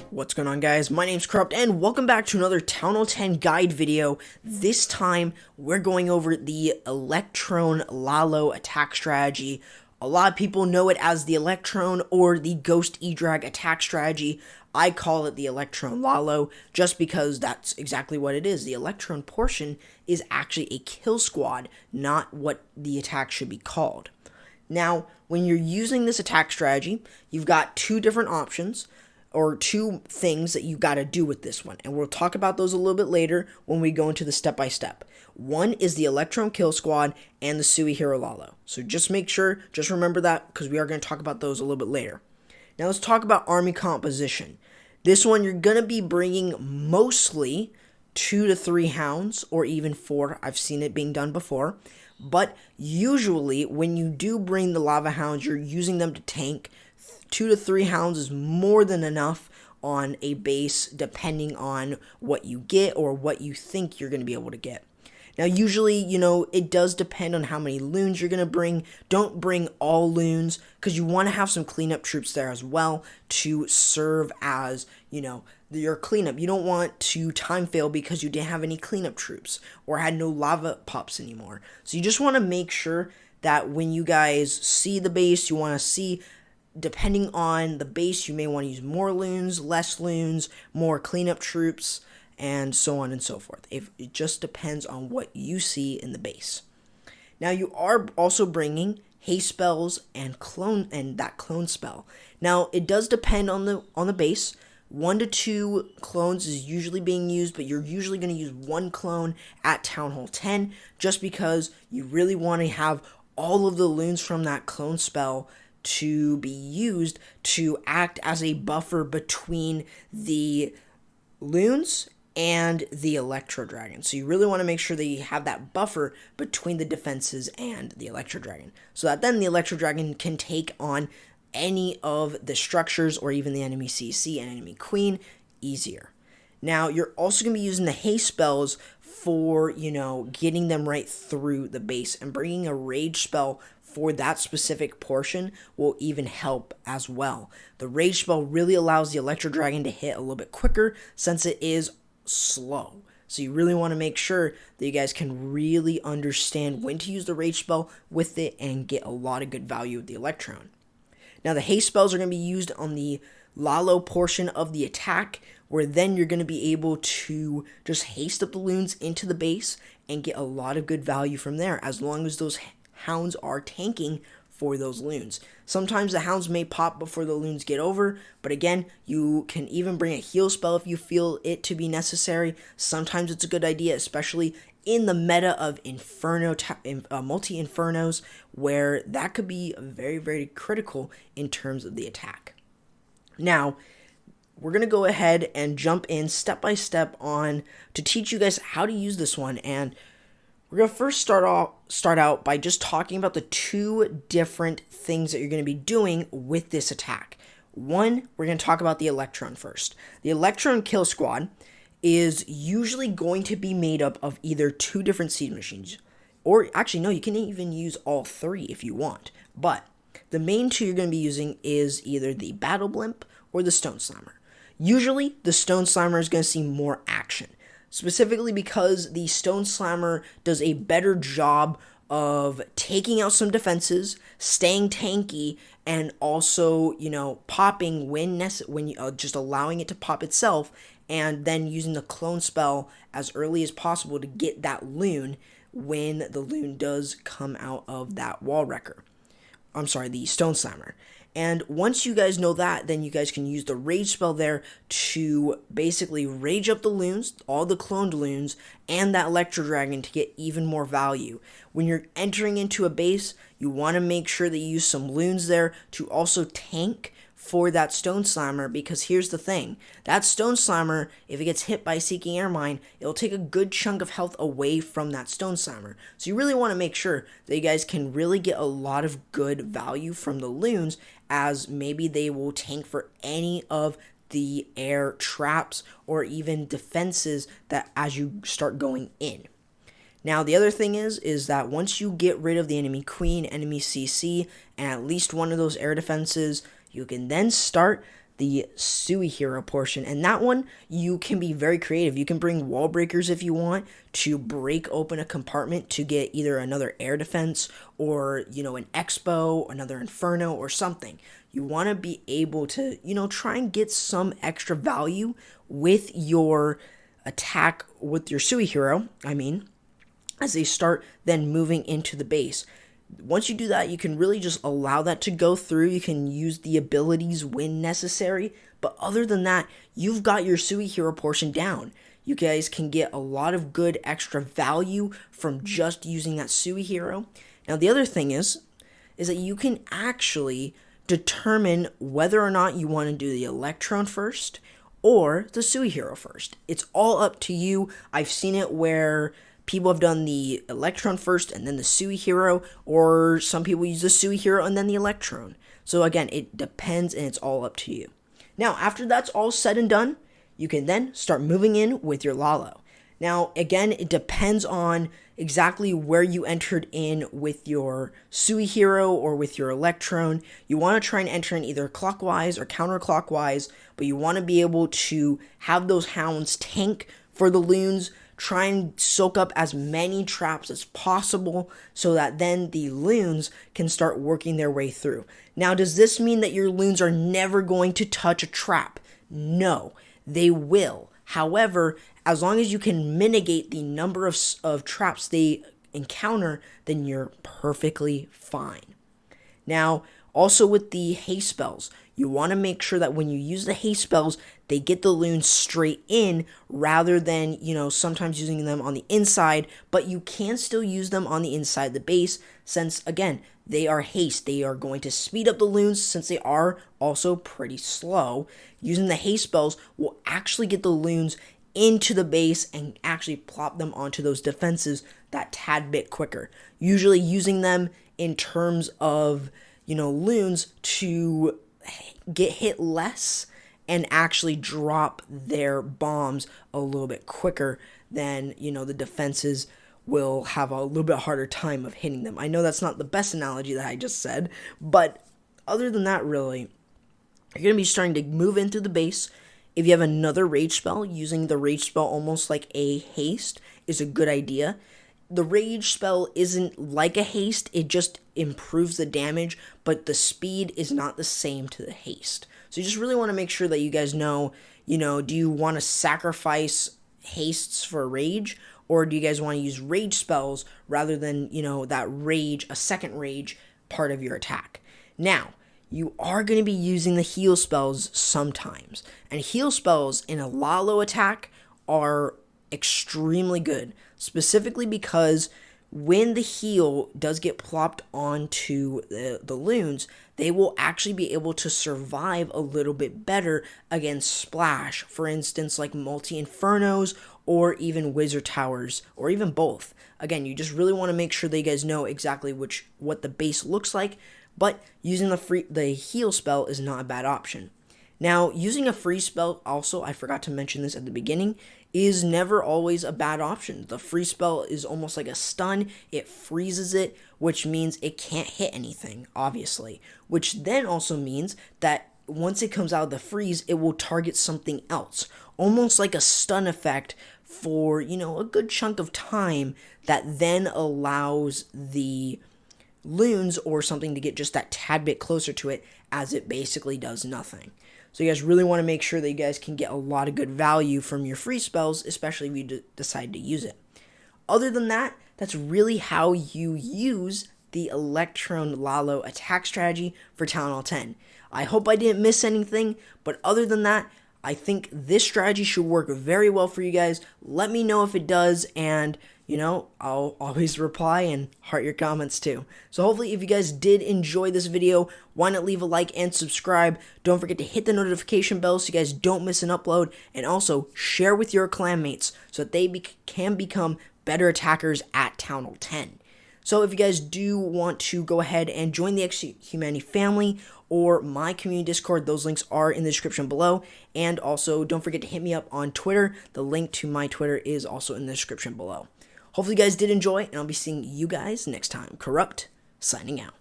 What's going on, guys? My name's Corrupt and welcome back to another Town Hall 10 guide video. This time we're going over the Electrone Lalo attack strategy. A lot of people know it as the Electrone or the Ghost E-Drag attack strategy. I call it the Electrone Lalo just because that's exactly what it is. The Electrone portion is actually a kill squad, not what the attack should be called. Now, when you're using this attack strategy, you've got two different options, or two things that you got to do with this one, and we'll talk about those a little bit later when we go into the step-by-step. One is the Electron Kill Squad and the Sui Hero Lalo. So just remember that, because we are going to talk about those a little bit later. Now let's talk about army composition. This one you're going to be bringing mostly 2 to 3 hounds, or even 4. I've seen it being done before. But usually when you do bring the Lava Hounds, you're using them to tank. 2 to 3 hounds is more than enough on a base, depending on what you get or what you think you're going to be able to get. Now, usually, it does depend on how many loons you're going to bring. Don't bring all loons, because you want to have some cleanup troops there as well to serve as, your cleanup. You don't want to time fail because you didn't have any cleanup troops or had no lava pups anymore. So you just want to make sure that when you guys see the base, you want to see, depending on the base, you may want to use more loons, less loons, more cleanup troops, and so on and so forth. It just depends on what you see in the base. Now, you are also bringing haste spells and that clone spell. Now, it does depend on the base. 1 to 2 clones is usually being used, but you're usually going to use 1 clone at Town Hall 10, just because you really want to have all of the loons from that clone spell to be used to act as a buffer between the loons and the Electro Dragon. So you really want to make sure that you have that buffer between the defenses and the Electro Dragon, so that then the Electro Dragon can take on any of the structures or even the enemy CC and enemy queen easier. Now, you're also going to be using the haste spells for, getting them right through the base, and bringing a rage spell for that specific portion will even help as well. The rage spell really allows the Electro Dragon to hit a little bit quicker since it is slow. So you really want to make sure that you guys can really understand when to use the rage spell with it and get a lot of good value with the Electron. Now, the haste spells are going to be used on the Lalo portion of the attack, where then you're going to be able to just haste up the loons into the base and get a lot of good value from there, as long as those hounds are tanking for those loons. Sometimes the hounds may pop before the loons get over, but again, you can even bring a heal spell if you feel it to be necessary. Sometimes it's a good idea, especially in the meta of multi-infernos, where that could be very, very critical in terms of the attack. Now, we're going to go ahead and jump in step by step on to teach you guys how to use this one, and we're going to first start out by just talking about the two different things that you're going to be doing with this attack. One, we're going to talk about the Electron first. The Electron Kill Squad is usually going to be made up of either 2 different siege machines, or actually, no, you can even use all 3 if you want, but the main 2 you're going to be using is either the Battle Blimp or the Stone Slammer. Usually, the Stone Slammer is going to see more action, specifically because the Stone Slammer does a better job of taking out some defenses, staying tanky, and also, popping when just allowing it to pop itself, and then using the clone spell as early as possible to get that loon when the loon does come out of that wall wrecker. The Stone Slammer. And once you guys know that, then you guys can use the rage spell there to basically rage up the loons, all the cloned loons, and that Electro Dragon to get even more value. When you're entering into a base, you want to make sure that you use some loons there to also tank for that Stone Slammer, because here's the thing. That Stone Slammer, if it gets hit by Seeking Air Mine, it'll take a good chunk of health away from that Stone Slammer. So you really want to make sure that you guys can really get a lot of good value from the loons, as maybe they will tank for any of the air traps or even defenses that as you start going in. Now, the other thing is that once you get rid of the enemy queen, enemy CC, and at least one of those air defenses, you can then start the Sui Hero portion, and that one you can be very creative. You can bring wall breakers if you want to break open a compartment to get either another air defense or, you know, an Expo, another Inferno, or something. You want to be able to, you know, try and get some extra value with your attack with your Sui Hero, as they start then moving into the base. Once you do that, you can really just allow that to go through. You can use the abilities when necessary. But other than that, you've got your Sui Hero portion down. You guys can get a lot of good extra value from just using that Sui Hero. Now, the other thing is that you can actually determine whether or not you want to do the Electrone first or the Sui Hero first. It's all up to you. I've seen it where people have done the Electrone first and then the Sui Hero, or some people use the Sui Hero and then the Electrone. So again, it depends and it's all up to you. Now, after that's all said and done, you can then start moving in with your Lalo. Now, again, it depends on exactly where you entered in with your Sui Hero or with your Electrone. You want to try and enter in either clockwise or counterclockwise, but you want to be able to have those hounds tank for the loons. Try and soak up as many traps as possible so that then the loons can start working their way through. Now, does this mean that your loons are never going to touch a trap? No, they will. However, as long as you can mitigate the number of traps they encounter, then you're perfectly fine. Now, also with the haste spells, you want to make sure that when you use the haste spells, they get the loons straight in rather than, you know, sometimes using them on the inside, but you can still use them on the inside of the base since, again, they are haste. They are going to speed up the loons since they are also pretty slow. Using the haste spells will actually get the loons into the base and actually plop them onto those defenses that tad bit quicker. Usually using them in terms of, you know, loons to get hit less and actually drop their bombs a little bit quicker than, you know, the defenses will have a little bit harder time of hitting them. I know that's not the best analogy that I just said, but other than that, really, you're going to be starting to move in through the base. If you have another rage spell, using the rage spell almost like a haste is a good idea. The rage spell isn't like a haste, it just improves the damage, but the speed is not the same to the haste. So you just really want to make sure that you guys know, you know, do you want to sacrifice hastes for rage, or do you guys want to use rage spells rather than, you know, that rage, a second rage part of your attack? Now, you are going to be using the heal spells sometimes, and heal spells in a Lalo attack are extremely good, specifically because when the heal does get plopped onto the loons, they will actually be able to survive a little bit better against splash, for instance, like multi-infernos or even wizard towers, or even both. Again, you just really want to make sure that you guys know exactly what the base looks like, but using the heal spell is not a bad option. Now, using a free spell also, I forgot to mention this at the beginning, is never always a bad option. The free spell is almost like a stun. It freezes it, which means it can't hit anything, obviously. Which then also means that once it comes out of the freeze, it will target something else. Almost like a stun effect for, you know, a good chunk of time that then allows the loons or something to get just that tad bit closer to it as it basically does nothing. So you guys really want to make sure that you guys can get a lot of good value from your free spells, especially if you decide to use it. Other than that, that's really how you use the Electrone Lalo attack strategy for Town Hall 10. I hope I didn't miss anything, but other than that, I think this strategy should work very well for you guys. Let me know if it does, and you know, I'll always reply and heart your comments too. So hopefully if you guys did enjoy this video, why not leave a like and subscribe. Don't forget to hit the notification bell so you guys don't miss an upload, and also share with your clanmates so that they can become better attackers at Town Hall 10. So if you guys do want to go ahead and join the Humanity family or my community Discord, those links are in the description below. And also don't forget to hit me up on Twitter. The link to my Twitter is also in the description below. Hopefully you guys did enjoy, and I'll be seeing you guys next time. Corrupt, signing out.